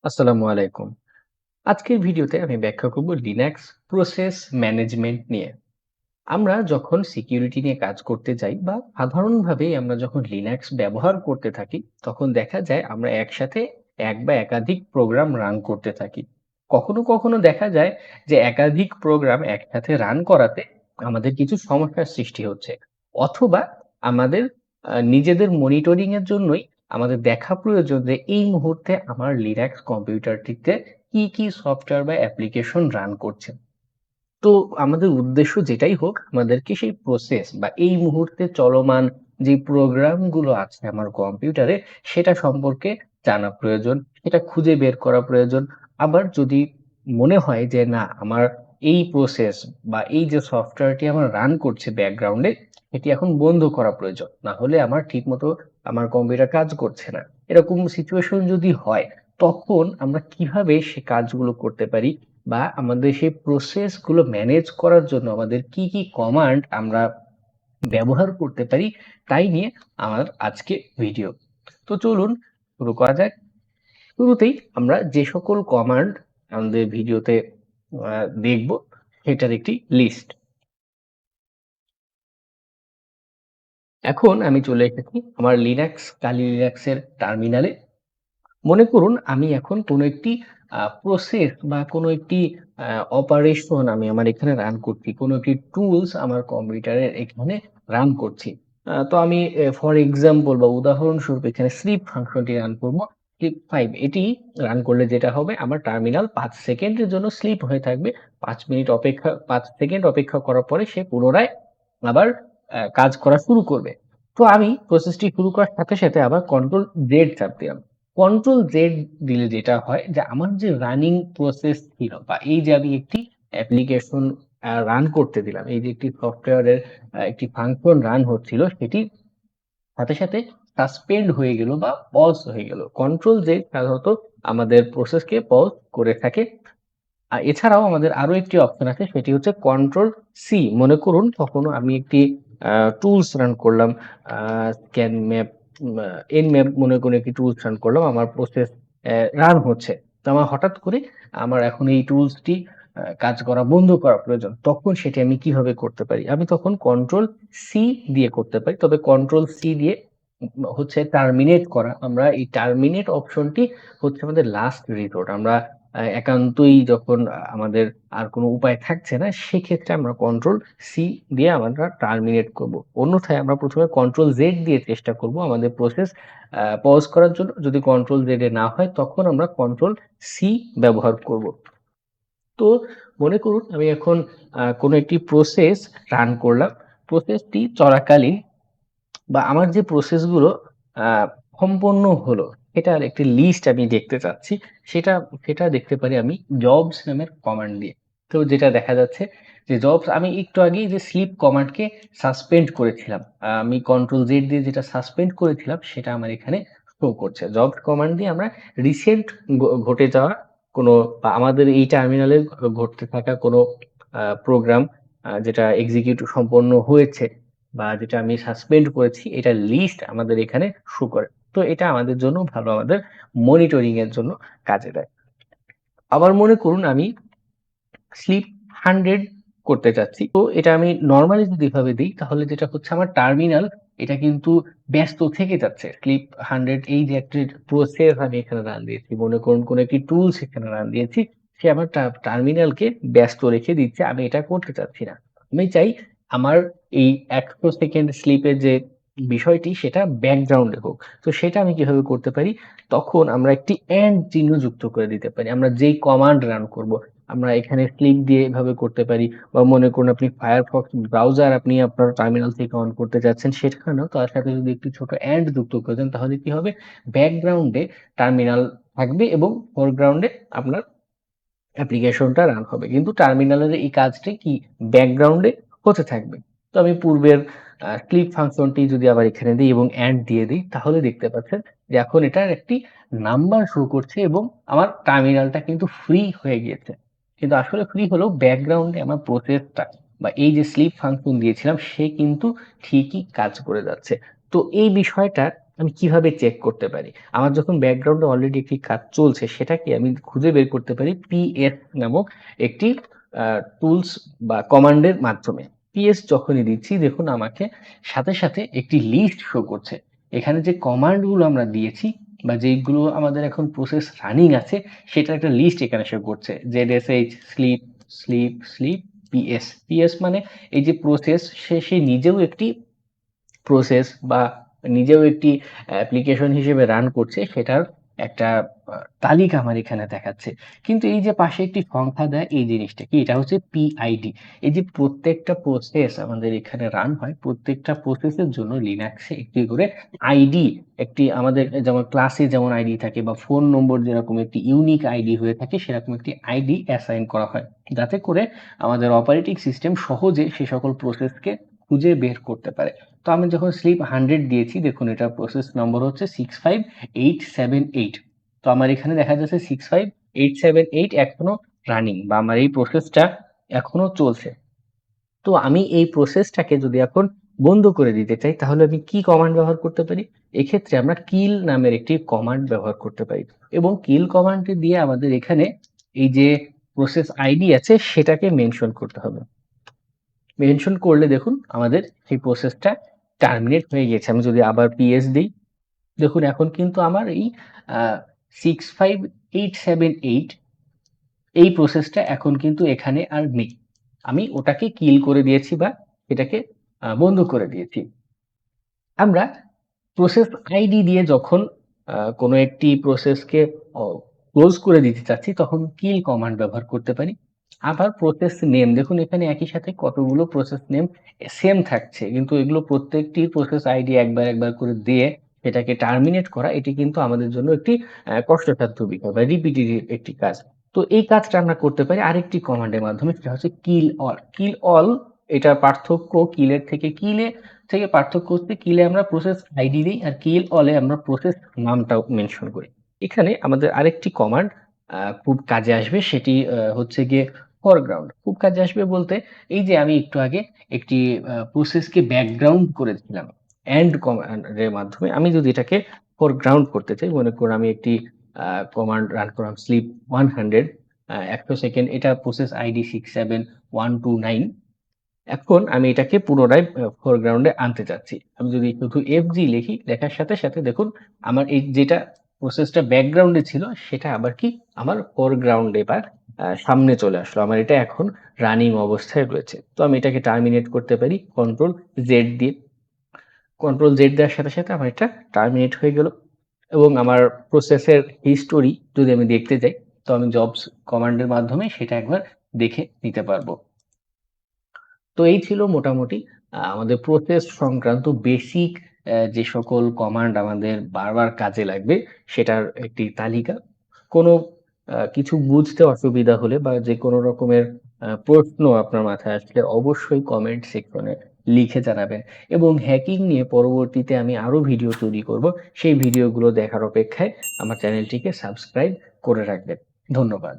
আসসালামু আলাইকুম। আজকের ভিডিওতে আমি ব্যাখ্যা করব লিনাক্স প্রসেস ম্যানেজমেন্ট নিয়ে। আমরা যখন সিকিউরিটি নিয়ে কাজ করতে যাই বা সাধারণভাবেই আমরা যখন লিনাক্স ব্যবহার করতে থাকি, তখন দেখা যায় আমরা একসাথে এক বা একাধিক প্রোগ্রাম রান করতে থাকি। কখনো, কখনো দেখা যায় যে একাধিক প্রোগ্রাম একসাথে রান করাতে আমাদের কিছু সমস্যার সৃষ্টি হচ্ছে। অথবা আমাদের নিজেদের মনিটরিং এর জন্যই আমাদের দেখা প্রয়োজন যে এই মুহূর্তে আমার লিনাক্স কম্পিউটারটিতে কি সফটওয়্যার বা অ্যাপ্লিকেশন রান করছে। তো আমাদের উদ্দেশ্য যেটাই হোক, আমাদেরকে সেই প্রসেস বা এই মুহূর্তে চলমান যে প্রোগ্রামগুলো আছে আমার কম্পিউটারে, সেটা সম্পর্কে জানা প্রয়োজন, সেটা খুঁজে বের করা প্রয়োজন। আবার যদি মনে হয় যে না, আমার এই প্রসেস বা এই যে সফটওয়্যারটি আমার রান করছে ব্যাকগ্রাউন্ডে, সেটি এখন বন্ধ করা প্রয়োজন। না হলে আমার ঠিকমতো আমার কম্পিউটার কাজ করছে না। এরকম সিচুয়েশন যদি হয়, তখন আমরা কিভাবে সে কাজগুলো করতে পারি বা আমাদের সেই প্রসেস গুলো ম্যানেজ করার জন্য আমাদের কি কমান্ড আমরা ব্যবহার করতে পারি, তাই নিয়ে আমার আজকে ভিডিও। তো চলুন শুরু করা যাক। শুরুতেই আমরা যে সকল কমান্ড আমাদের ভিডিওতে দেখব, সেটার একটি লিস্ট। এখন আমি চলে এসেছি আমার কালি লিনাক্সের টার্মিনালে। মনে করুন আমি এখন কোনো একটি প্রসেস বা কোনো একটি অপারেশন আমি আমার এখানে রান করছি। কোনো একটি টুলস আমার কম্পিউটারের এখানে রান করছি। তো আমি ফর এক্সাম্পল বা উদাহরণস্বরূপ এখানে স্লিপ ফাংশনটি রান করব। স্লিপ 5 এটি রান করলে যেটা হবে, আমার টার্মিনাল ৫ সেকেন্ডের জন্য স্লিপ হয়ে থাকবে। ৫ সেকেন্ড অপেক্ষা করার পরে সে পুনরায় আবার কাজ করা শুরু করবে। তো আমি প্রসেসটি শুরু করার সাথে, সাথে আবার কন্ট্রোল জেড চাপ দিলাম। কন্ট্রোল জেড দিলে যেটা হয় যে আমার যে রানিং প্রসেস ছিল বা এই যে আমি একটি অ্যাপ্লিকেশন রান করতে দিলাম, এই যে একটি সফটওয়্যারের একটি ফাংশন রান হচ্ছিল, সেটি সাথে সাথে সাসপেন্ড হয়ে গেল বা পজ হয়ে গেল। কন্ট্রোল জেড সাধারণত আমাদের প্রসেসকে পজ করে থাকে। এছাড়াও আমাদের আরো একটি অপশন আছে, সেটি হচ্ছে কন্ট্রোল সি। মনে করুন কখনো আমি একটি টুলস রান করলাম, স্ক্যান ম্যাপ, এন ম্যাপ, মনে করুন একটি টুলস রান করলাম, আমার প্রসেস রান হচ্ছে। তো আমার হঠাৎ করে আমার এখন এই টুলসটি কাজ করা বন্ধ করা প্রয়োজন। তখন সেটি আমি কিভাবে করতে পারি? আমি তখন কন্ট্রোল সি দিয়ে করতে পারি। তবে কন্ট্রোল সি দিয়ে হচ্ছে টার্মিনেট করা। আমরা এই টার্মিনেট অপশনটি হচ্ছে আমাদের লাস্ট রিসোর্ট। আমরা একান্তই যখন আমাদের আর কোনো উপায় থাকছে না, সেক্ষেত্রে আমরা কন্ট্রোল সি দিয়ে আমরা টার্মিনেট করব। অন্যথায় আমরা প্রথমে কন্ট্রোল জেড দিয়ে চেষ্টা করব আমাদের প্রসেস পজ করার জন্য। যদি কন্ট্রোল জেড এ না হয়, তখন আমরা কন্ট্রোল সি ব্যবহার করব। তো মনে করুন আমি এখন কোনো একটি প্রসেস রান করলাম। প্রসেসটি চলাকালীন বা আমার যে প্রসেসগুলো আহ, সম্পন্ন হলো, সেটার একটি লিস্ট আমি দেখতে চাচ্ছি। সেটা সেটা দেখতে পারি আমি জবস নামের কমান্ড দিয়ে। তো যেটা দেখা যাচ্ছে যে জবস, আমি একটু আগেই যে স্লিপ কমান্ডকে সাসপেন্ড করেছিলাম, আমি কন্ট্রোল জেড দিয়ে যেটা সাসপেন্ড করেছিলাম, সেটা আমার এখানে শো করছে। জবস কমান্ড দিয়ে আমরা রিসেন্ট ঘটে যাওয়া কোনো বা আমাদের এই টার্মিনালে ঘটতে থাকা কোনো প্রোগ্রাম যেটা এক্সিকিউট সম্পন্ন হয়েছে বা যেটা আমি সাসপেন্ড করেছি, এটা লিস্ট আমাদের এখানে শো করে। তো এটা আমাদের জন্য ভালো, আমাদের মনিটরিং এর জন্য কাজে দেয়। আবার মনে করুন আমি স্লিপ 100 করতে চাচ্ছি। তো এটা আমি নরমালি যদি এভাবে দিই, তাহলে যেটা হচ্ছে আমার টার্মিনাল এটা কিন্তু ব্যস্ত থেকে যাচ্ছে। স্লিপ 100, এই যে একটা প্রসেস আমি এখানে রান দিয়েছি, মনে করুন কোন একটি টুলস এখানে রান দিয়েছি, সে আমার টার্মিনালকে ব্যস্ত রেখে দিচ্ছে। আমি এটা করতে চাচ্ছি না। আমি চাই আমার এই 100 সেকেন্ড স্লিপের যে বিষয়টি, সেটা ব্যাকগ্রাউন্ডে হোক। তো সেটা আমি কিভাবে করতে পারি? তখন আমরা একটি এন্ড চিহ্ন যুক্ত করে দিতে পারি। আমরা যেই কমান্ড রান করব, আমরা এখানে ক্লিক দিয়ে এভাবে করতে পারি। বা মনে করুন আপনি ফায়ারফক্স ব্রাউজার আপনি আপনার টার্মিনাল থেকে অন করতে যাচ্ছেন, সেখানেও তার সাথে যদি একটি ছোট এন্ড যুক্ত করে দেন, তাহলে কি হবে? ব্যাকগ্রাউন্ডে টার্মিনাল থাকবে এবং ফোরগ্রাউন্ডে আপনার অ্যাপ্লিকেশনটা রান হবে, কিন্তু টার্মিনালের এই কাজটি কি ব্যাকগ্রাউন্ডে হতে থাকবে। তো আমি পূর্বের ক্লিপ ফাংশনটি যদি আবার এখানে দিই এবং এন্ড দিয়ে দিই, তাহলে দেখতে পাচ্ছেন যে এখন এটার একটি নাম্বার শো করছে এবং আমার টার্মিনালটা কিন্তু ফ্রি হয়ে গিয়েছে। কিন্তু আসলে ফ্রি হলেও ব্যাকগ্রাউন্ডে আমার প্রসেসটা বা এই যে স্লিপ ফাংশন দিয়েছিলাম, সে কিন্তু ঠিকই কাজ করে যাচ্ছে। তো এই বিষয়টা আমি কিভাবে চেক করতে পারি? আমার যখন ব্যাকগ্রাউন্ডে অলরেডি একটি কাজ চলছে সেটাকে আমি খুঁজে বের করতে পারি PS নামক একটি আ টুলস বা কমান্ডের মাধ্যমে। PS যখনই দিচ্ছি দেখুন আমাকে সাথে একটি লিস্ট শো করছে। এখানে যে কমান্ড গুলো আমরা দিয়েছি বা যেইগুলো আমাদের এখন প্রসেস রানিং আছে সেটার একটা লিস্ট এখানে শো করছে। ZSH sleep, sleep, sleep, PS. PS মানে এই যে প্রসেস সে নিজেও একটি প্রসেস বা নিজেও একটি অ্যাপ্লিকেশন হিসেবে রান করছে সেটার একটা আ তালিকা আমার এখানে দেখাচ্ছে। কিন্তু এই যে পাশে একটি সংখ্যা দেয় এই জিনিসটা কি? এটা হচ্ছে PID। এই যে প্রত্যেকটা প্রসেস আমাদের এখানে রান হয়, প্রত্যেকটা প্রসেসের জন্য লিনাক্সে একটি করে আইডি একটি আমাদের যেমন ক্লাসে যেমন আইডি থাকে বা ফোন নম্বর যেরকম একটি ইউনিক আইডি হয়ে থাকে সেরকম একটি আইডি অ্যাসাইন করা হয়। যাতে করে আমাদের অপারেটিং সিস্টেম সহজে সে সকল প্রসেসকে খুঁজে বের করতে পারে। তো আমি যখন স্লিপ 100 দিয়েছি দেখুন এটার প্রসেস নম্বর হচ্ছে 65878। তো আমার এখানে দেখা যাচ্ছে 65878 এখনো রানিং বা আমার এই প্রসেসটা এখনো চলছে। তো আমি এই প্রসেসটাকে যদি এখন বন্ধ করে দিতে চাই তাহলে আমি কি কমান্ড ব্যবহার করতে পারি? এক্ষেত্রে আমরা কিল নামের একটি কমান্ড ব্যবহার করতে পারি এবং কিল কমান্ডটি দিয়ে আমাদের এখানে এই যে প্রসেস আইডি আছে সেটাকে মেনশন করতে হবে। মেনশন করলে দেখুন আমাদের সেই প্রসেসটা টার্মিনেট হয়ে গেছে। আমি যদি আবার PS দেই, দেখুন এখন কিন্তু আমার এই আ 65878 এই প্রসেসটা এখন কিন্তু এখানে আর নেই। আমি ওটাকে কিল করে দিয়েছি বা এটাকে বন্ধ করে দিয়েছি। আমরা প্রসেস আইডি দিয়ে যখন কোনো একটি প্রসেসকে অ ক্লোজ করে দিতে চাচ্ছি তখন কিল কমান্ড ব্যবহার করতে পারি। আবার প্রসেস নেম দেখুন এখানে একই সাথে কতগুলো প্রসেস নেম সেম থাকছে। কিন্তু এগুলো প্রত্যেকটি প্রসেস আইডি একবার করে দিয়ে এটাকে টার্মিনেট করা এটি কিন্তু আমাদের জন্য একটি কষ্টসাধ্য বিষয় বা রিপিটিটিভ একটি কাজ। তো এই কাজটা আমরা করতে পারি আরেকটি কমান্ডের মাধ্যমে সেটা হচ্ছে কিল অল। কিল অল এটার পার্থক্য কিলের থেকে পার্থক্য হচ্ছে কিলে আমরা প্রসেস আইডি দেই আর কিল অলে আমরা প্রসেস নামটাও মেনশন করি। এখানে আমাদের আরেকটি কমান্ড খুব কাজে আসবে সেটি হচ্ছে গিয়ে ফরগ্রাউন্ড। খুব কাজে আসবে বলতে এই যে আমি একটু আগে একটি প্রসেসকে ব্যাকগ্রাউন্ড করেছিলাম এন্ড কমান্ডের মাধ্যমে আমি যদি এটাকে ফরগ্রাউন্ড করতে চাই মনে করুন আমি একটি কমান্ড রান করলাম স্লিপ 100 100 সেকেন্ড এটা প্রসেস আইডি 67129 এখন আমি এটাকে পুনরায় ফোরগ্রাউন্ডে আনতে চাচ্ছি। আমি যদি শুধু FG লিখি, লেখার সাথে দেখুন আমার এই যেটা প্রসেসটা ব্যাকগ্রাউন্ডে ছিল সেটা আবার কি আমার ফোরগ্রাউন্ডে বা সামনে চলে আসলো। আমার এটা এখন রানিং অবস্থায় রয়েছে। তো আমি এটাকে টার্মিনেট করতে পারি কন্ট্রোল Z দিয়ে। কন্ট্রোল Z দেওয়ার সাথে আমার এটা টার্মিনেট হয়ে গেল এবং আমার প্রসেসের হিস্টোরি যদি আমি দেখতে যাই তো আমি জবস কমান্ডের মাধ্যমে সেটা একবার দেখে নিতে পারবো। তো এই ছিল মোটামুটি আমাদের প্রসেস সংক্রান্ত বেসিক যে সকল কমান্ড আমাদের বারবার কাজে লাগবে সেটার একটি তালিকা। কোনো কিছু বুঝতে অসুবিধা হলে বা যেকোনো রকমের প্রশ্ন আপনার মাথায় আসলে অবশ্যই কমেন্ট সেকশনে লিখে জানাবেন এবং হ্যাকিং নিয়ে পরবর্তীতে আমি আরো ভিডিও তৈরি করব। সেই ভিডিওগুলো দেখার অপেক্ষায় আমার চ্যানেলটিকে সাবস্ক্রাইব করে রাখবেন। ধন্যবাদ।